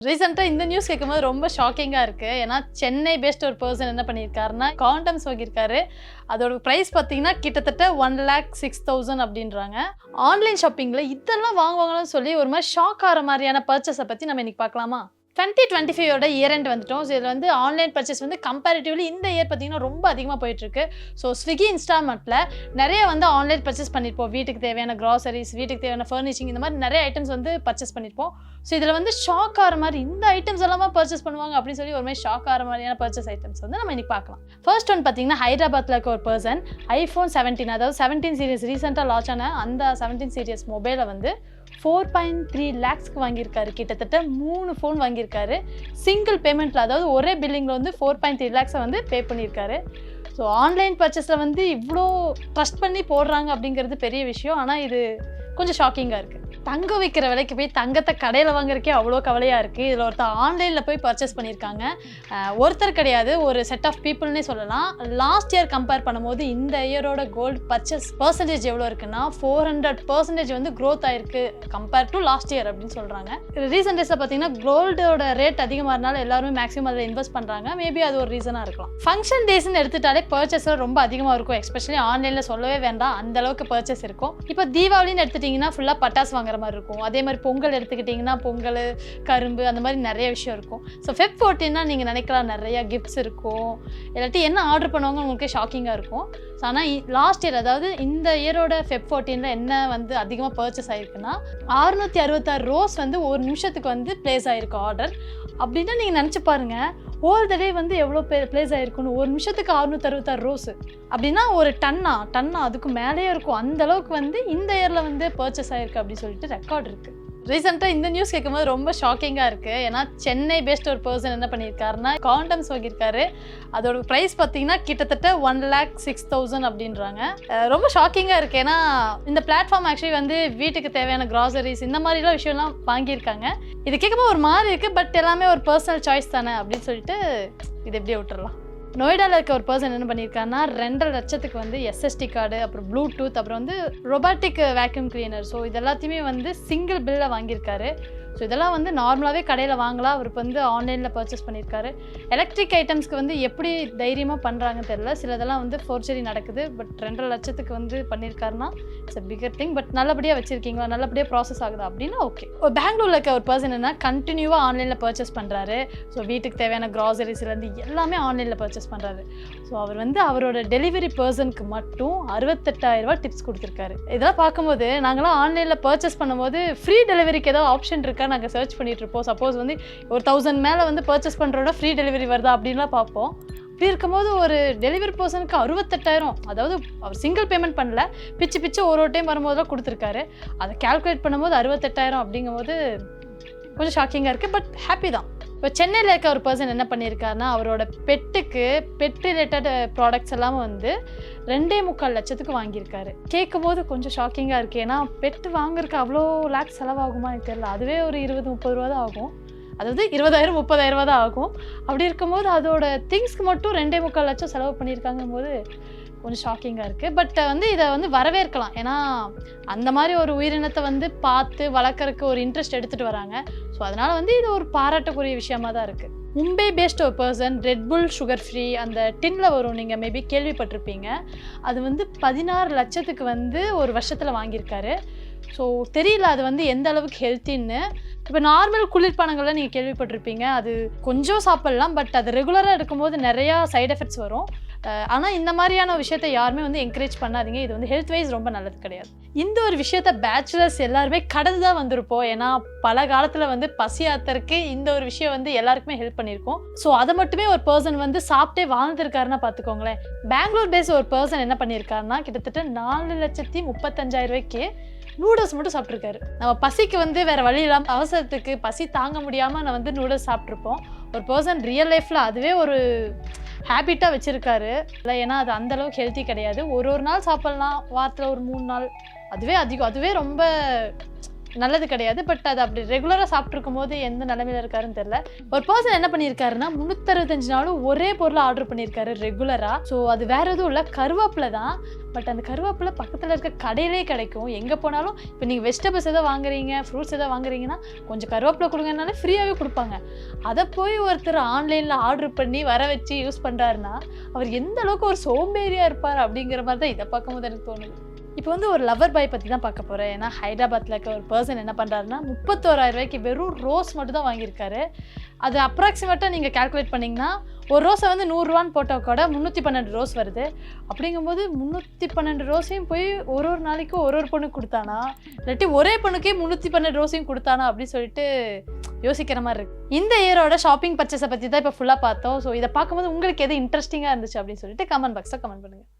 ரீசெண்டா இந்த நியூஸ் கேட்கும்போது ரொம்ப ஷாக்கிங்கா இருக்கு. ஏன்னா சென்னை பேஸ்ட் ஒரு பர்சன் என்ன பண்ணியிருக்காருன்னா காண்டம்ஸ் வாங்கியிருக்காரு. அதோட பிரைஸ் பார்த்தீங்கன்னா கிட்டத்தட்ட 1,06,000 அப்படின்றாங்க. ஆன்லைன் ஷாப்பிங்ல இதெல்லாம் வாங்குவாங்கன்னு சொல்லி ஒரு மாதிரி ஷாக் ஆகிற மாதிரியான பர்ச்சேஸை பத்தி நம்ம இன்னைக்கு பார்க்கலாமா? 2025 இயர் எண்ட் வந்துட்டோம். ஸோ இதில் வந்து ஆன்லைன் பர்ச்சேஸ் வந்து கம்பேரிட்டிவ்லி இந்த இயர் பார்த்தீங்கன்னா ரொம்ப அதிகமாக போயிட்டுருக்கு. ஸோ ஸ்விக்கி இன்ஸ்டால்மெண்ட்டில் நிறைய வந்து ஆன்லைன் பர்ச்சேஸ் பண்ணியிருப்போம். வீட்டுக்கு தேவையான க்ராசரிஸ், வீட்டுக்கு தேவையான ஃபர்னிச்சிங், இந்த மாதிரி நிறைய ஐட்டம்ஸ் வந்து பர்ச்சேஸ் பண்ணியிருப்போம். ஸோ இதில் வந்து ஷாக் ஆகிற மாதிரி இந்த ஐட்டம்ஸ் எல்லாமே பர்ச்சேஸ் பண்ணுவாங்க அப்படின்னு சொல்லி ஒரு மாதிரி ஷாக் ஆகிற மாதிரியான பர்ச்சேஸ் ஐட்டம்ஸ் வந்து நம்ம இன்னைக்கு பார்க்கலாம். ஃபர்ஸ்ட் ஒன் பார்த்தீங்கன்னா ஹைதராபாத்தில் இருக்க ஒரு பர்சன் iPhone 17, அதாவது 17 சீரிஸ் ரீசெண்டாக லான்ச் ஆன அந்த 17 சீரிஸ் மொபைலை வந்து 4.3 lakhsக்கு வாங்கியிருக்காரு. கிட்டத்தட்ட 3 ஃபோன் வாங்கியிருக்காரு. சிங்கிள் பேமெண்ட்டில், அதாவது ஒரே பில்லிங்கில் வந்து 4.3 lakhsை வந்து பே பண்ணியிருக்காரு. ஸோ ஆன்லைன் பர்ச்சேஸில் வந்து இவ்வளோ ட்ரஸ்ட் பண்ணி போடுறாங்க அப்படிங்கிறது பெரிய விஷயம். ஆனால் இது கொஞ்சம் ஷாக்கிங்காக இருக்குது. தங்கம் விற்கிற விலைக்கு போய் தங்கத்தை கடையில் வாங்குறதுக்கே அவ்வளோ கவலையாக இருக்குது. இதில் ஒருத்தர் ஆன்லைனில் போய் பர்ச்சேஸ் பண்ணியிருக்காங்க. ஒருத்தர் கிடையாது, ஒரு செட் ஆஃப் பீப்புள்னே சொல்லலாம். லாஸ்ட் இயர் கம்பேர் பண்ணும்போது இந்த இயரோட கோல்டு பர்ச்சேஸ் பர்சன்டேஜ் எவ்வளோ இருக்குன்னா 400% வந்து க்ரோத் ஆயிருக்கு கம்பேர் டு லாஸ்ட் இயர் அப்படின்னு சொல்கிறாங்க. ரீசெண்ட் டேஸில் பார்த்தீங்கன்னா கோல்டோட ரேட் அதிகமாக இருந்தாலும் எல்லாருமே மேக்ஸிமம் அதில் இன்வெஸ்ட் பண்ணுறாங்க. மேபி அது ஒரு ரீசனாக இருக்கலாம். ஃபங்க்ஷன் டேஸ்ன்னு எடுத்துட்டாலே பர்ச்சேஸில் ரொம்ப அதிகமாக இருக்கும். எஸ்பெஷலி ஆன்லைனில் சொல்லவே வேண்டாம், அந்த அளவுக்கு பர்ச்சேஸ் இருக்கும். இப்போ தீபாவளின்னு எடுத்துட்டிங்கன்னா ஃபுல்லாக பட்டாசு வாங்குற மாதிரி இருக்கும். அதே மாதிரி பொங்கல் எடுத்துக்கிட்டிங்கன்னா பொங்கல், கரும்பு, அந்த மாதிரி நிறைய விஷயம் இருக்கும். ஸோ Feb 14 நீங்கள் நினைக்கலாம் நிறைய கிஃப்ட்ஸ் இருக்கும். இல்லாட்டி என்ன ஆர்டர் பண்ணுவாங்க உங்களுக்கு ஷாக்கிங்காக இருக்கும். ஸோ ஆனால் லாஸ்ட் இயர், அதாவது இந்த இயரோட Feb 14 என்ன வந்து அதிகமாக பர்ச்சேஸ் ஆகிருக்குன்னா 666 ரோஸ் வந்து ஒரு நிமிஷத்துக்கு வந்து பிளேஸ் ஆகிருக்கு ஆர்டர். அப்படின்னா நீங்கள் நினச்சி பாருங்கள், ஹோல் த டே வந்து எவ்வளோ பிளேஸ் ஆகிருக்குன்னு. ஒரு நிமிஷத்துக்கு 666 ரோஸ் அப்படின்னா ஒரு டன்னா அதுக்கு மேலேயே இருக்கும். அந்த அளவுக்கு வந்து இந்த இயரில் வந்து பர்ச்சேஸ் ஆகிருக்கு அப்படின்னு சொல்லிட்டு ரெக்கார்ட் இருக்குது. ரீசெண்டாக இந்த நியூஸ் கேட்கும்போது ரொம்ப ஷாக்கிங்காக இருக்குது. ஏன்னா சென்னை பேஸ்ட் ஒரு பர்சன் என்ன பண்ணியிருக்காருன்னா காண்டம்ஸ் வாங்கியிருக்காரு. அதோட ப்ரைஸ் பார்த்தீங்கன்னா கிட்டத்தட்ட 1,06,000 அப்படின்றாங்க. ரொம்ப ஷாக்கிங்காக இருக்குது. ஏன்னா இந்த பிளாட்ஃபார்ம் ஆக்சுவலி வந்து வீட்டுக்கு தேவையான க்ராசரிஸ் இந்த மாதிரிலாம் விஷயம்லாம் வாங்கியிருக்காங்க. இது கேட்கும்போது ஒரு மாதிரி இருக்குது, பட் எல்லாமே ஒரு பர்சனல் சாய்ஸ் தானே அப்படின்னு சொல்லிட்டு இது எப்படியே விட்டுறலாம். நொய்டாவில் இருக்க ஒரு பர்சன் என்ன பண்ணியிருக்காருன்னா 2.5 லட்சத்துக்கு வந்து SSD கார்டு, அப்புறம் ப்ளூடூத், அப்புறம் வந்து ரொபாட்டிக் வேக்யூம் கிளீனர், ஸோ இது எல்லாத்தையுமே வந்து சிங்கிள் பில்லில் வாங்கியிருக்காரு. ஸோ இதெல்லாம் வந்து நார்மலாகவே கடையில் வாங்கலாம், அவருக்கு வந்து ஆன்லைனில் பர்ச்சேஸ் பண்ணியிருக்காரு. எலக்ட்ரிக் ஐட்டம்ஸ்க்கு வந்து எப்படி தைரியமாக பண்ணுறாங்கன்னு தெரியல. சிலதெல்லாம் வந்து ஃபோர்ஜரி நடக்குது. பட் 2.5 லட்சத்துக்கு வந்து பண்ணியிருக்காருன்னா it's a bigger thing. But நல்லபடியாக வச்சுருக்கீங்களா, நல்லபடியாக ப்ராசஸ் ஆகுதா அப்படின்னா ஓகே. ஒரு பெங்களூரில் இருக்க ஒரு பர்சன் என்ன கண்டினியூவாக ஆன்லைனில் பர்ச்சேஸ் பண்ணுறாரு. ஸோ வீட்டுக்கு தேவையான க்ராசரிஸ்லேருந்து எல்லாமே ஆன்லைனில் பர்ச்சேஸ் பண்ணுறாரு. ஸோ அவர் வந்து அவரோட டெலிவரி பர்சனுக்கு மட்டும் 68,000 ரூபா டிப்ஸ் கொடுத்துருக்காரு. இதெல்லாம் பார்க்கும்போது நாங்களாம் ஆன்லைனில் பர்ச்சேஸ் பண்ணும்போது ஃப்ரீ டெலிவரிக்கு ஏதாவது ஆப்ஷன் இருக்கா நாங்கள் சர்ச் பண்ணிட்டு இருப்போம். சப்போஸ் வந்து ஒரு 1000 மேலே வந்து பர்ச்சேஸ் பண்ணுறோட ஃப்ரீ டெலிவரி வருதா அப்படின்லாம் பார்ப்போம். இப்படி இருக்கும்போது ஒரு டெலிவரி பர்சனுக்கு 68,000, அதாவது அவர் சிங்கிள் பேமெண்ட் பண்ணல, பிச்சு ஒரு டைம் வரும்போதெல்லாம் கொடுத்துருக்காரு. அதை கால்குலேட் பண்ணும்போது 68,000 அப்படிங்கும்போது கொஞ்சம் ஷாக்கிங்காக இருக்குது. பட் ஹாப்பி தான். இப்போ சென்னையில் இருக்க ஒரு பர்சன் என்ன பண்ணியிருக்காருன்னா அவரோட பெட் ரிலேட்டட் ப்ராடக்ட்ஸ் எல்லாம் வந்து 2.25 லட்சத்துக்கு வாங்கியிருக்காரு. கேட்கும்போது கொஞ்சம் ஷாக்கிங்காக இருக்குது. ஏன்னா பெட்டு வாங்குறதுக்கு அவ்வளோ லேக்ஸ் செலவாகுமா எனக்கு தெரியல. அதுவே ஒரு 20-30 ரூபா தான் ஆகும். அதாவது 20,000-30,000 ரூபா தான் ஆகும். அப்படி இருக்கும்போது அதோட திங்ஸ்க்கு மட்டும் 2.25 லட்சம் செலவு பண்ணியிருக்காங்கும் போது கொஞ்சம் ஷாக்கிங்காக இருக்குது. பட் வந்து இதை வந்து வரவேற்கலாம். ஏன்னா அந்த மாதிரி ஒரு உயிரினத்தை வந்து பார்த்து வளர்க்குறதுக்கு ஒரு இன்ட்ரெஸ்ட் எடுத்துகிட்டு வராங்க. ஸோ அதனால் வந்து இது ஒரு பாராட்டக்கூடிய விஷயமாக தான் இருக்குது. மும்பை பேஸ்ட் ஒரு பர்சன் ரெட்புல் சுகர் ஃப்ரீ அந்த டின்னில் வரும், நீங்கள் மேபி கேள்விப்பட்டிருப்பீங்க. அது வந்து 16 லட்சத்துக்கு வந்து ஒரு வருஷத்தில் வாங்கியிருக்காரு. ஸோ தெரியல அது வந்து எந்த அளவுக்கு ஹெல்த்தின்னு. இப்போ நார்மல் குளிர்பானங்கள்லாம் நீங்கள் கேள்விப்பட்டிருப்பீங்க, அது கொஞ்சம் சாப்பிட்லாம், பட் அது ரெகுலராக எடுக்கும்போது நிறையா சைட் எஃபெக்ட்ஸ் வரும். ஆனால் இந்த மாதிரியான விஷயத்தை யாருமே வந்து என்கரேஜ் பண்ணாதீங்க. இது வந்து ஹெல்த் வைஸ் ரொம்ப நல்லது கிடையாது. இந்த ஒரு விஷயத்த பேச்சுலர்ஸ் எல்லாருமே கடந்து தான் வந்திருப்போம். ஏன்னா பல காலத்தில் வந்து பசி ஆத்தருக்கு இந்த ஒரு விஷயம் வந்து எல்லாருக்குமே ஹெல்ப் பண்ணியிருக்கோம். ஸோ அதை மட்டுமே ஒரு பர்சன் வந்து சாப்பிட்டே வாழ்ந்துருக்காருன்னா பார்த்துக்கோங்களேன். பெங்களூர் பேஸ் ஒரு பர்சன் என்ன பண்ணியிருக்காருன்னா கிட்டத்தட்ட 4,35,000 ரூபாய்க்கு நூடுல்ஸ் மட்டும் சாப்பிட்ருக்காரு. நம்ம பசிக்கு வந்து வேறு வழி இல்லாமல் அவசரத்துக்கு பசி தாங்க முடியாமல் நான் வந்து நூடுல்ஸ் சாப்பிட்ருப்போம். ஒரு பர்சன் ரியல் லைஃப்பில் அதுவே ஒரு ஹேபிட்டாக வச்சுருக்காரு. இல்லை, ஏன்னா அது அந்தளவுக்கு ஹெல்த்தி கிடையாது. ஒரு நாள் சாப்பிட்லாம், வாரத்தில் ஒரு 3 நாள், அதுவே அதிகம். அதுவே ரொம்ப நல்லது கிடையாது. பட் அது அப்படி ரெகுலராக சாப்பிட்ருக்கும் போது எந்த நிலைமையில இருக்காருன்னு தெரியல. ஒரு பர்சன் என்ன பண்ணியிருக்காருன்னா 365 நாளும் ஒரே பொருளை ஆர்டர் பண்ணியிருக்காரு ரெகுலராக. ஸோ அது வேற எதுவும் இல்லை, கருவேப்பிலை தான். பட் அந்த கருவேப்பிலை பக்கத்தில் இருக்க கடையிலே கிடைக்கும். எங்கே போனாலும் இப்போ நீங்கள் வெஜிடபிள்ஸ் எதாவது வாங்குறீங்க, ஃப்ரூட்ஸ் எதாவது வாங்குறீங்கன்னா கொஞ்சம் கருவேப்பிலை கொடுங்கனாலே ஃப்ரீயாகவே கொடுப்பாங்க. அதை போய் ஒருத்தர் ஆன்லைனில் ஆர்டர் பண்ணி வர வச்சு யூஸ் பண்ணுறாருன்னா அவர் எந்த அளவுக்கு ஒரு சோம்பேறியாக இருப்பார் அப்படிங்கிற மாதிரி தான் இதை பார்க்கும்போது எனக்கு தோணுது. இப்போ வந்து ஒரு லவர் பாய் பற்றி தான் பார்க்க போகிறேன். ஏன்னா ஹைதராபாத்தில் இருக்க ஒரு பர்சன் என்ன பண்ணுறாருன்னா 31,000 ரூபாய்க்கு வெறும் ரோஸ் மட்டும் தான் வாங்கியிருக்காரு. அது அப்ராக்சிமேட்டாக நீங்கள் கால்குலேட் பண்ணிங்கன்னா ஒரு ரோஸை வந்து 100 ரூபான்னு போட்டால் கூட 312 ரோஸ் வருது. அப்படிங்கும்போது 312 ரோஸையும் போய் ஒரு நாளைக்கும் ஒரு பொண்ணுக்கு கொடுத்தானா, இல்லாட்டி ஒரே பொண்ணுக்கே 312 ரோஸையும் கொடுத்தானா அப்படின்னு சொல்லிட்டு யோசிக்கிற மாதிரி இருக்குது. இந்த இயரோட ஷாப்பிங் பர்ச்சேஸை பற்றி தான் இப்போ ஃபுல்லாக பார்த்தோம். ஸோ இதை பார்க்கும்போது உங்களுக்கு எது இன்ட்ரெஸ்டிங்காக இருந்துச்சு அப்படின்னு சொல்லிட்டு கமெண்ட் பாக்ஸில் கமெண்ட் பண்ணுங்கள்.